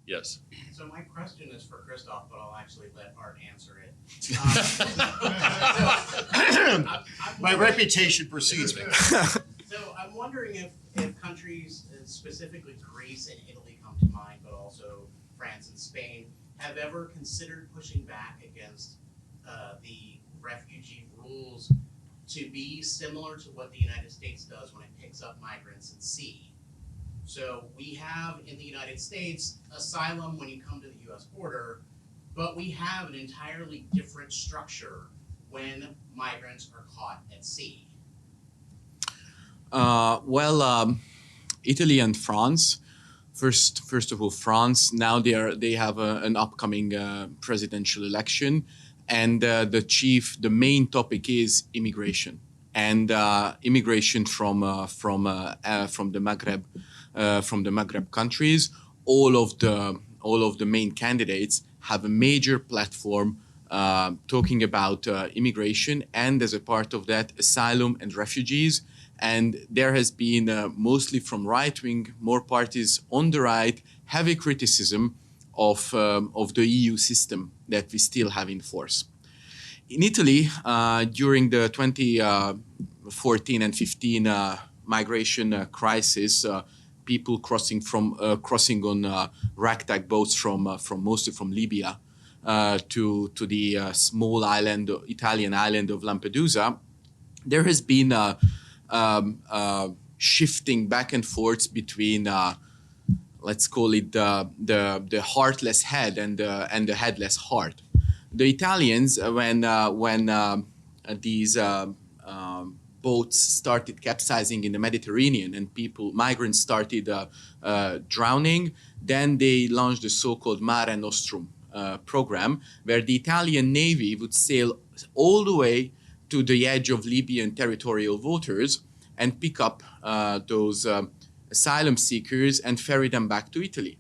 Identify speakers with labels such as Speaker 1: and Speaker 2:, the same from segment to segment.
Speaker 1: Yes.
Speaker 2: So my question is for Kristof, but I'll actually let Art answer it.
Speaker 3: My reputation precedes me.
Speaker 2: So I'm wondering if countries, specifically Greece and Italy come to mind, but also France and Spain, have ever considered pushing back against the refugee rules to be similar to what the United States does when it picks up migrants at sea. So we have in the United States asylum when you come to the US border, but we have an entirely different structure when migrants are caught at sea.
Speaker 4: Italy and France. First of all, France. Now they have an upcoming presidential election, and the main topic is immigration and immigration from the Maghreb countries. All of the main candidates have a major platform talking about immigration, and as a part of that, asylum and refugees. And there has been mostly from right-wing, more parties on the right, heavy criticism of the EU system that we still have in force. In Italy, during the 2014 and 15 migration crisis, people crossing on ragtag boats from mostly from Libya to the small Italian island of Lampedusa, there has been shifting back and forth between let's call it the heartless head and the headless heart. The Italians, when these boats started capsizing in the Mediterranean and migrants started drowning, then they launched the so-called Mare Nostrum program, where the Italian Navy would sail all the way to the edge of Libyan territorial waters and pick up those asylum seekers and ferry them back to Italy.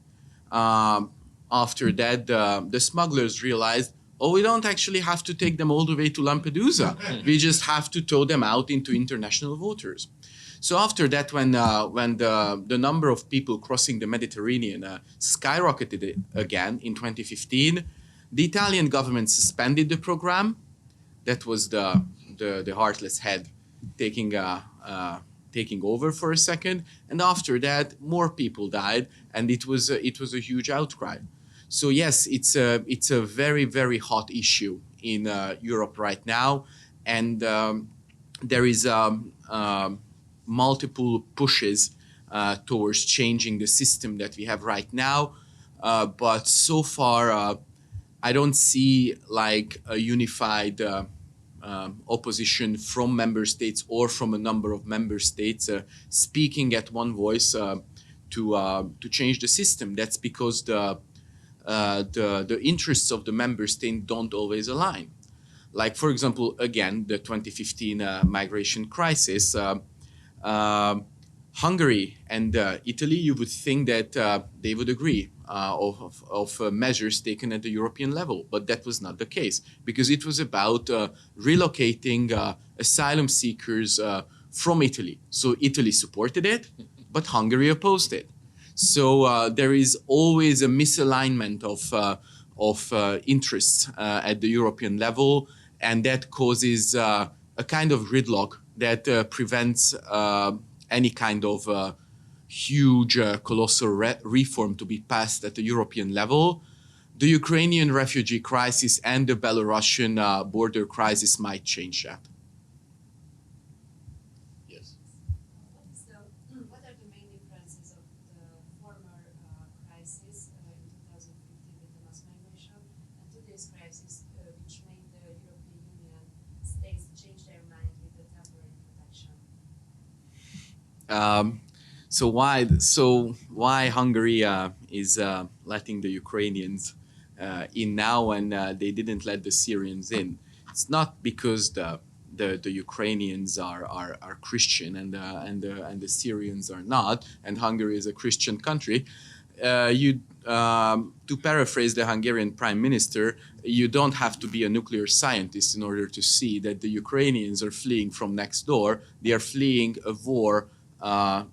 Speaker 4: After that, the smugglers realized, oh, we don't actually have to take them all the way to Lampedusa. We just have to tow them out into international waters. So after that, when the number of people crossing the Mediterranean skyrocketed again in 2015, the Italian government suspended the program. That was the heartless head taking over for a second, and after that, more people died, and it was a huge outcry. So yes, it's a very, very hot issue in Europe right now, and there is multiple pushes towards changing the system that we have right now, but so far I don't see like a unified opposition from member states or from a number of member states speaking at one voice to change the system. That's because the interests of the member state don't always align. Like, for example, again, the 2015 migration crisis, Hungary and Italy, you would think that they would agree of measures taken at the European level, but that was not the case, because it was about relocating asylum seekers from Italy. So Italy supported it, but Hungary opposed it. So there is always a misalignment of interests at the European level, and that causes a kind of gridlock that prevents any kind of huge, colossal reform to be passed at the European level. The Ukrainian refugee crisis and the Belarusian border crisis might change that.
Speaker 1: Yes.
Speaker 5: What are the main differences of the former crisis in 2015 with the mass migration and today's crisis, which made the European Union states change their mind with the temporary protection?
Speaker 4: So why Hungary is letting the Ukrainians in now and they didn't let the Syrians in? It's not because the Ukrainians are Christian and the Syrians are not, and Hungary is a Christian country. To paraphrase the Hungarian Prime Minister, you don't have to be a nuclear scientist in order to see that the Ukrainians are fleeing from next door. They are fleeing a war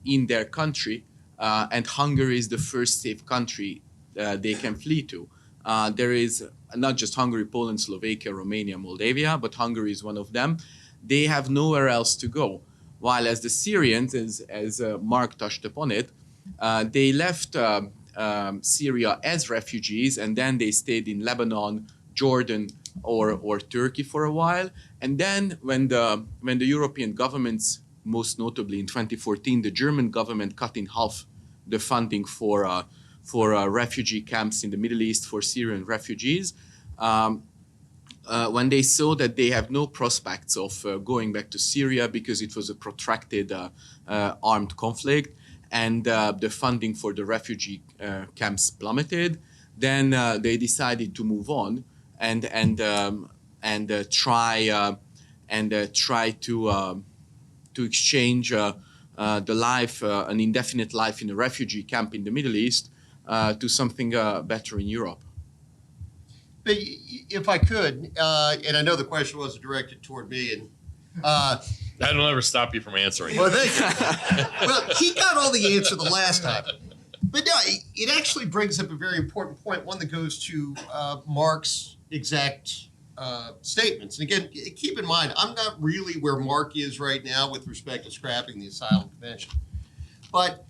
Speaker 4: in their country, and Hungary is the first safe country they can flee to. There is not just Hungary, Poland, Slovakia, Romania, Moldavia, but Hungary is one of them. They have nowhere else to go. While as the Syrians, as Mark touched upon it, they left Syria as refugees, and then they stayed in Lebanon, Jordan, or Turkey for a while. And then when the European governments, most notably in 2014, the German government cut in half the funding for refugee camps in the Middle East for Syrian refugees, when they saw that they have no prospects of going back to Syria because it was a protracted armed conflict, and the funding for the refugee camps plummeted, then they decided to move on and try to exchange the life, an indefinite life in a refugee camp in the Middle East, to something better in Europe.
Speaker 3: But if I could, and I know the question wasn't directed toward me, and
Speaker 1: That'll never stop you from answering.
Speaker 3: well, thank you. Well, he got all the answer the last time. But no, it actually brings up a very important point, one that goes to Mark's exact statements. And again, keep in mind, I'm not really where Mark is right now with respect to scrapping the Asylum Convention. But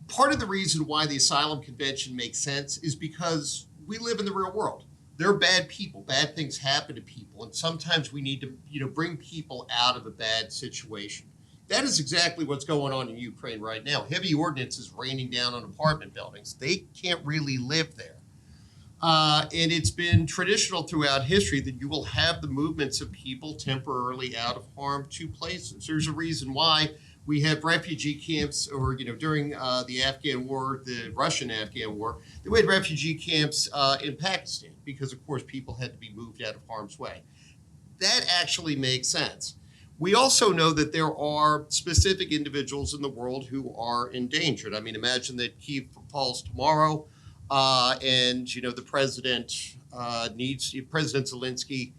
Speaker 3: part of the reason why the Asylum Convention makes sense is because we live in the real world. There are bad people. Bad things happen to people. And sometimes we need to, bring people out of a bad situation. That is exactly what's going on in Ukraine right now. Heavy ordnance is raining down on apartment buildings. They can't really live there. And it's been traditional throughout history that you will have the movements of people temporarily out of harm to places. There's a reason why we have refugee camps, or, during the Afghan war, the Russian-Afghan war, we had refugee camps in Pakistan because, of course, people had to be moved out of harm's way. That actually makes sense. We also know that there are specific individuals in the world who are endangered. I mean, imagine that Kyiv falls tomorrow, and the president President Zelensky,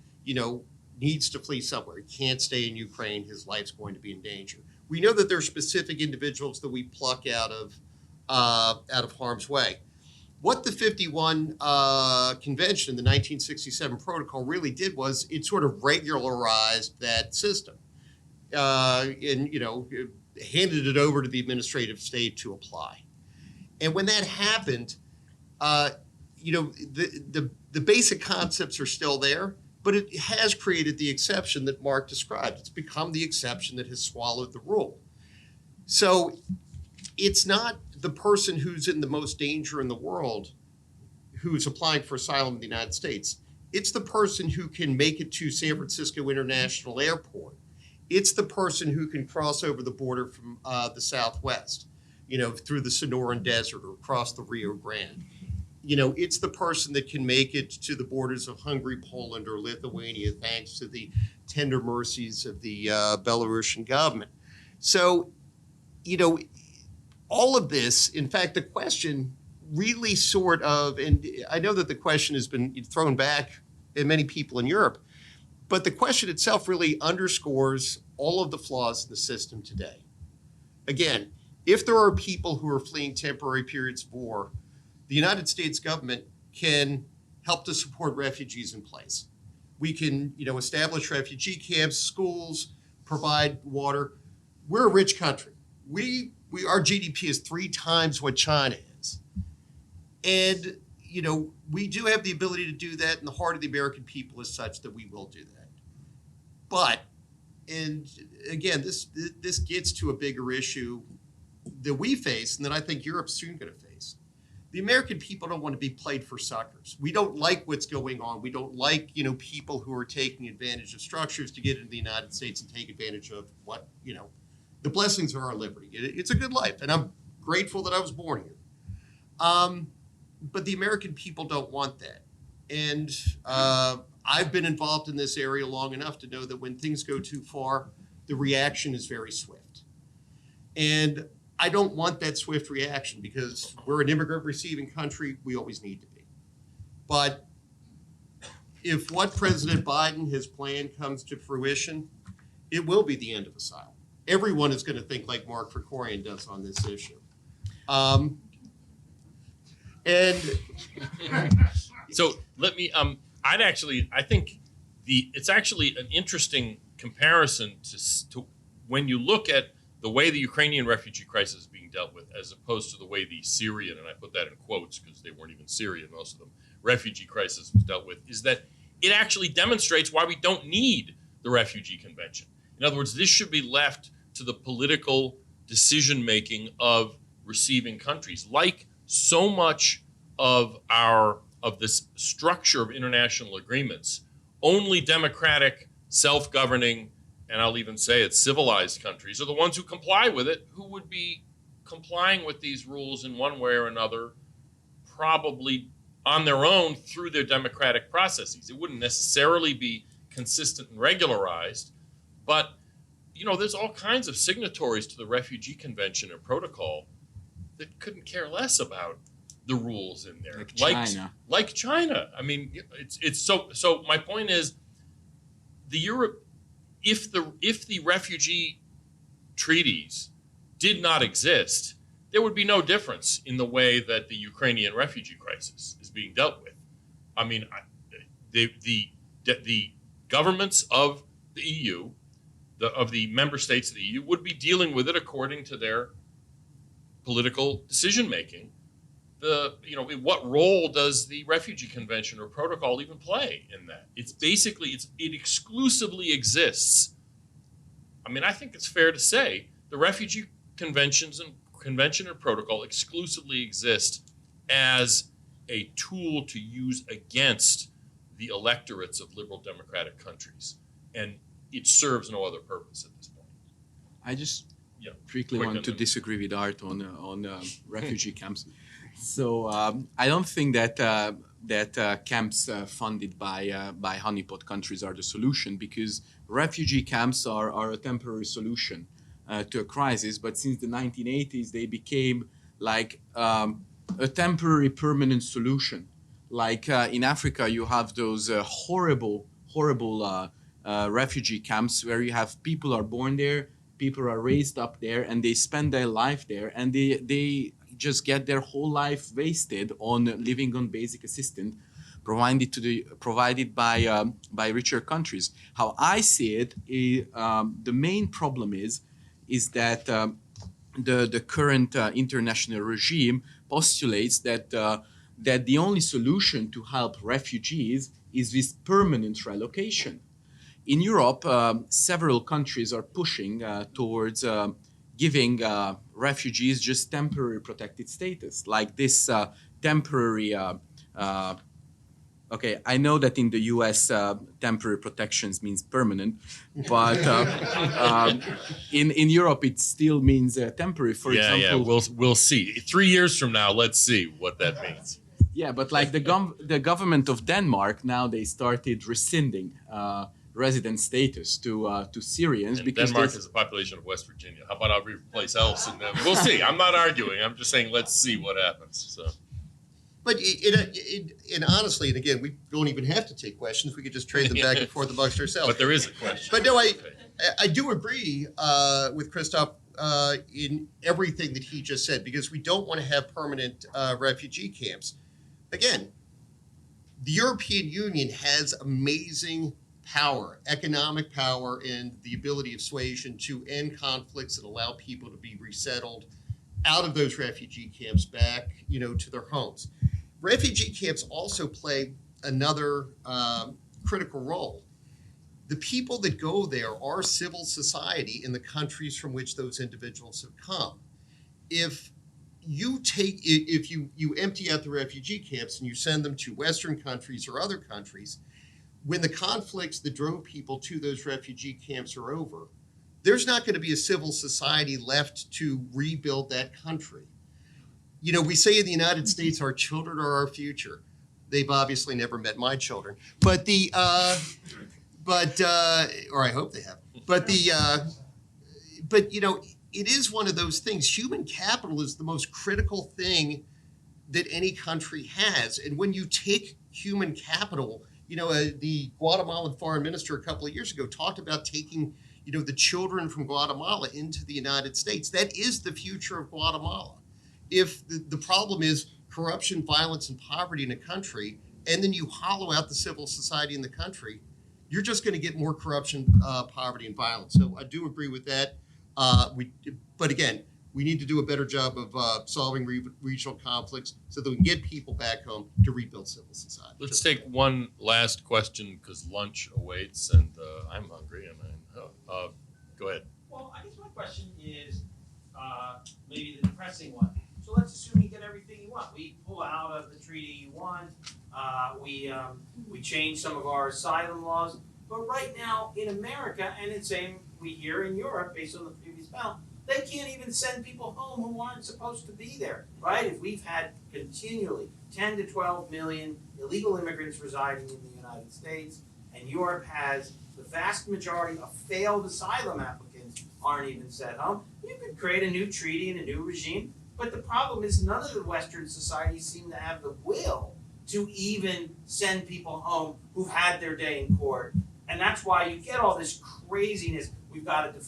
Speaker 3: needs to flee somewhere. He can't stay in Ukraine. His life's going to be in danger. We know that there are specific individuals that we pluck out of harm's way. What the 51 convention, the 1967 protocol, really did was it sort of regularized that system, and handed it over to the administrative state to apply. And when that happened, the basic concepts are still there, but it has created the exception that Mark described. It's become the exception that has swallowed the rule. So it's not the person who's in the most danger in the world who's applying for asylum in the United States. It's the person who can make it to San Francisco International Airport. It's the person who can cross over the border from the Southwest, through the Sonoran Desert or across the Rio Grande. It's the person that can make it to the borders of Hungary, Poland, or Lithuania, thanks to the tender mercies of the Belarusian government. So, all of this, in fact, the question really sort of, and I know that the question has been thrown back at many people in Europe, but the question itself really underscores all of the flaws in the system today. Again, if there are people who are fleeing temporary periods of war, the United States government can help to support refugees in place. We can, establish refugee camps, schools, provide water. We're a rich country. Our GDP is 3 times what China is. And, we do have the ability to do that, and the heart of the American people is such that we will do that. But, and again, this gets to a bigger issue that we face and that I think Europe's soon going to face. The American people don't want to be played for suckers. We don't like what's going on. We don't like, people who are taking advantage of structures to get into the United States and take advantage of what, the blessings of our liberty. It's a good life, and I'm grateful that I was born here. But the American people don't want that. And I've been involved in this area long enough to know that when things go too far, the reaction is very swift. And I don't want that swift reaction because we're an immigrant receiving country. We always need to be. But if what President Biden has planned comes to fruition, it will be the end of asylum. Everyone is going to think like Mark Krikorian does on this issue. And
Speaker 1: So let me. I think it's actually an interesting comparison to when you look at the way the Ukrainian refugee crisis is being dealt with, as opposed to the way the Syrian, and I put that in quotes because they weren't even Syrian, most of them, refugee crisis was dealt with, is that it actually demonstrates why we don't need the refugee convention. In other words, this should be left to the political decision making of receiving countries. Like so much of this structure of international agreements, only democratic, self-governing, and I'll even say it, civilized countries are the ones who comply with it, who would be complying with these rules in one way or another, probably on their own through their democratic processes. It wouldn't necessarily be consistent and regularized, but there's all kinds of signatories to the Refugee Convention and Protocol that couldn't care less about the rules in there. Like China. I mean, it's so my point is if the refugee treaties did not exist, there would be no difference in the way that the Ukrainian refugee crisis is being dealt with. I mean, the governments of the EU, of the member states of the EU, would be dealing with it according to their political decision making. What role does the Refugee Convention or Protocol even play in that? It exclusively exists. I mean, I think it's fair to say the Refugee Convention and Protocol exclusively exist as a tool to use against the electorates of liberal democratic countries, and it serves no other purpose at this point.
Speaker 4: I just quickly want to disagree with Art on refugee camps. So I don't think that camps funded by honeypot countries are the solution, because refugee camps are a temporary solution to a crisis. But since the 1980s, they became like a temporary permanent solution. Like in Africa, you have those horrible refugee camps where you have people are born there, people are raised up there, and they spend their life there, and they just get their whole life wasted on living on basic assistance provided by richer countries. How I see it, the main problem is that the current international regime postulates that the only solution to help refugees is this permanent relocation. In Europe, several countries are pushing towards giving refugees just temporary protected status, like this temporary. Okay, I know that in the U.S. Temporary protections means permanent, but in Europe it still means temporary. For example,
Speaker 1: we'll see. 3 years from now, let's see what that means.
Speaker 4: Yeah, but like the government of Denmark now, they started rescinding resident status to Syrians,
Speaker 1: and
Speaker 4: because
Speaker 1: Denmark has a population of West Virginia. How about every place else? And we'll see. I'm not arguing. I'm just saying let's see what happens. So.
Speaker 3: But and honestly, and again, we don't even have to take questions. We could just trade them back and forth amongst ourselves.
Speaker 1: But there is a question.
Speaker 3: But no, I do agree with Kristof in everything that he just said, because we don't want to have permanent refugee camps. Again, the European Union has amazing power, economic power, and the ability of suasion to end conflicts and allow people to be resettled out of those refugee camps back, to their homes. Refugee camps also play another critical role. The people that go there are civil society in the countries from which those individuals have come. If you empty out the refugee camps and you send them to Western countries or other countries, when the conflicts that drove people to those refugee camps are over, there's not going to be a civil society left to rebuild that country. We say in the United States, our children are our future. They've obviously never met my children, or I hope they have. It is one of those things. Human capital is the most critical thing that any country has. And when you take human capital, the Guatemalan foreign minister a couple of years ago talked about taking, the children from Guatemala into the United States. That is the future of Guatemala. If the problem is corruption, violence, and poverty in a country, and then you hollow out the civil society in the country, you're just going to get more corruption, poverty, and violence. So I do agree with that. But again, we need to do a better job of solving regional conflicts so that we can get people back home to rebuild civil society.
Speaker 1: Let's take one last question because lunch awaits, and I'm hungry. Go ahead.
Speaker 6: Well, I guess my question is maybe the depressing one. So let's assume you get everything you want. We pull out of the treaty you want. We change some of our asylum laws. But right now in America, and it's same we hear in Europe, based on the previous panel, they can't even send people home who aren't supposed to be there, right? If we've had continually 10 to 12 million illegal immigrants residing in the United States, and Europe has the vast majority of failed asylum applicants aren't even sent home, you could create a new treaty and a new regime. But the problem is none of the Western societies seem to have the will to even send people home who've had their day in court. And that's why you get all this craziness. We've got to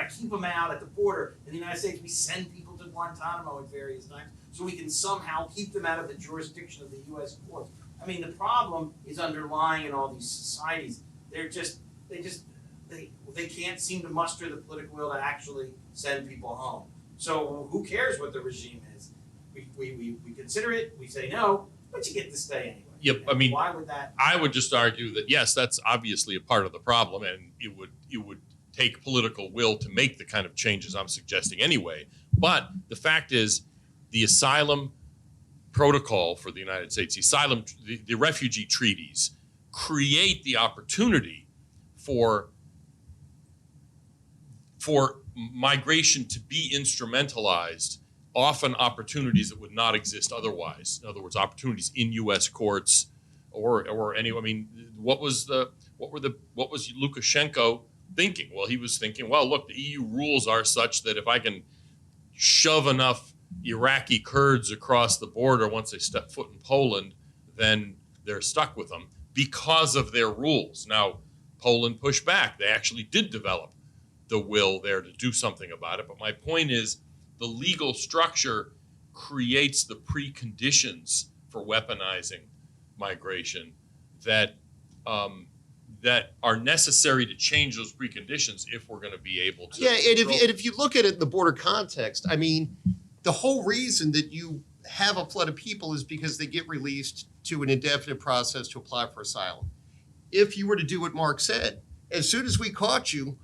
Speaker 6: keep them out at the border. In the United States, we send people to Guantanamo at various times so we can somehow keep them out of the jurisdiction of the U.S. courts. I mean, the problem is underlying in all these societies. They can't seem to muster the political will to actually send people home. So who cares what the regime is? We consider it. We say no, but you get to stay anyway.
Speaker 1: Yep.
Speaker 6: And
Speaker 1: I mean,
Speaker 6: why would that?
Speaker 1: I would just argue that yes, that's obviously a part of the problem, and it would take political will to make the kind of changes I'm suggesting anyway. But the fact is, the asylum protocol for the United States, the refugee treaties, create the opportunity for migration to be instrumentalized, often opportunities that would not exist otherwise. In other words, opportunities in U.S. courts or any. I mean, what was Lukashenko thinking? Well, he was thinking, well, look, the EU rules are such that if I can shove enough Iraqi Kurds across the border once they step foot in Poland, then they're stuck with them because of their rules. Now, Poland pushed back. They actually did develop the will there to do something about it. But my point is, the legal structure creates the preconditions for weaponizing migration that are necessary to change those preconditions if we're going to be able to.
Speaker 3: Yeah, and if you look at it in the border context, I mean, the whole reason that you have a flood of people is because they get released to an indefinite process to apply for asylum. If you were to do what Mark said, as soon as we caught you,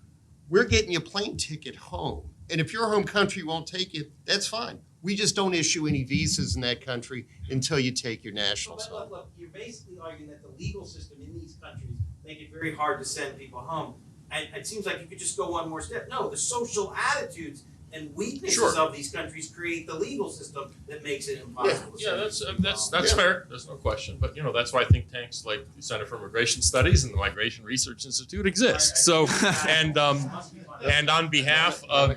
Speaker 3: we're getting you a plane ticket home. And if your home country won't take you, that's fine. We just don't issue any visas in that country until you take your nationals home.
Speaker 6: Look, you're basically arguing that the legal system in these countries make it very hard to send people home. And it seems like you could just go one more step. No, the social attitudes and weaknesses of these countries create the legal system that makes it impossible.
Speaker 1: Yeah, that's fair. There's no question. But that's why think tanks like the Center for Immigration Studies and the Migration Research Institute exist. So, and on behalf of,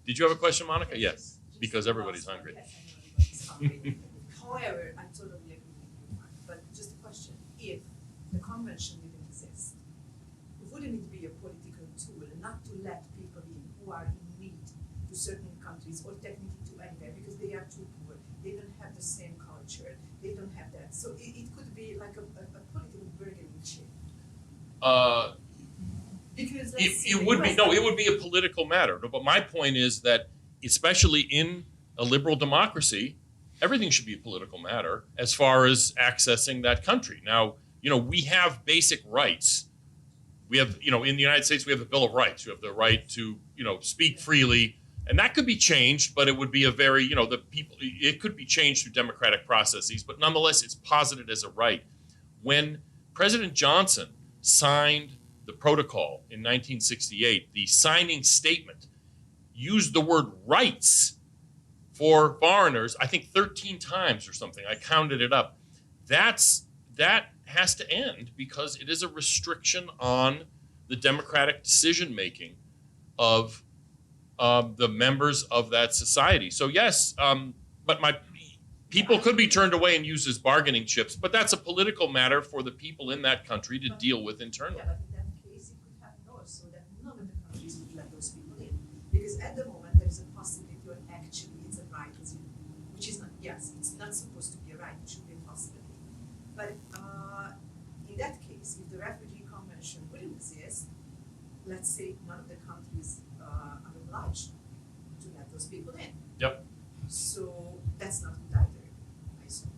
Speaker 1: did you have a question, Monica? Yes, because everybody's hungry.
Speaker 7: However, I totally agree with you, Mark. But just a question: if the convention didn't exist, wouldn't it be a political tool not to let people in who are in need to certain countries or technically to anywhere because they are too poor, they don't have the same culture, they don't have that. So it could be like a political bargaining chip. Because
Speaker 1: it would be a political matter. But my point is that, especially in a liberal democracy, everything should be a political matter as far as accessing that country. Now, we have basic rights. We have, in the United States, we have the Bill of Rights. You have the right to, speak freely, and that could be changed, but it would be a very, it could be changed through democratic processes, but nonetheless, it's posited as a right. When President Johnson signed the protocol in 1968, the signing statement used the word rights for foreigners, I think 13 times or something. I counted it up. That has to end because it is a restriction on the democratic decision-making of the members of that society. So yes, but people could be turned away and used as bargaining chips, but that's a political matter for the people in that country to deal with internally.
Speaker 7: Yeah, but in that case, it could happen also that none of the countries would let those people in. Because at the moment, there is a possibility, or actually it's a right, it's yes, it's not supposed to be a right, it should be a possibility. But in that case, if the refugee convention wouldn't exist, let's say none of the countries are obliged to let those people in.
Speaker 1: Yep.
Speaker 7: So that's not good either, I assume.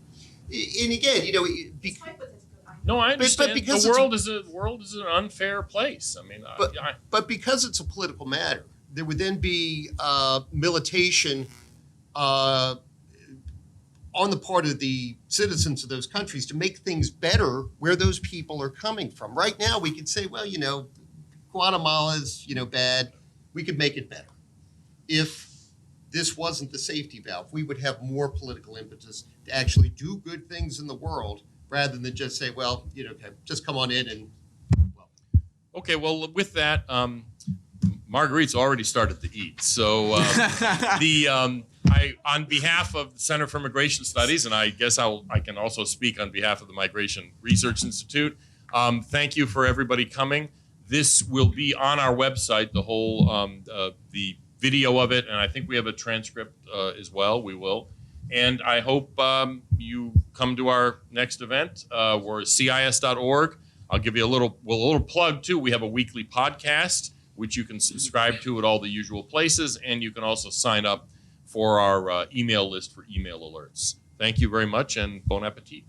Speaker 3: And again, you know,
Speaker 7: It's hypothetical, I know.
Speaker 1: No, I understand.
Speaker 3: because
Speaker 1: The
Speaker 3: it's
Speaker 1: world is an unfair place. I mean,
Speaker 3: but because it's a political matter, there would then be militation on the part of the citizens of those countries to make things better where those people are coming from. Right now, we could say, well, you know, Guatemala's, you know, bad. We could make it better. If this wasn't the safety valve, we would have more political impetus to actually do good things in the world rather than just say, well, you know, okay, just come on in and, well.
Speaker 1: okay. Well, with that, Marguerite's already started to eat. So I, on behalf of the Center for Migration Studies, and I guess I can also speak on behalf of the Migration Research Institute. Thank you for everybody coming. This will be on our website, the whole the video of it, and I think we have a transcript as well. We will, and I hope you come to our next event. We're CIS.org. I'll give you a little plug too. We have a weekly podcast which you can subscribe to at all the usual places, and you can also sign up for our email list for email alerts. Thank you very much, and bon appetit.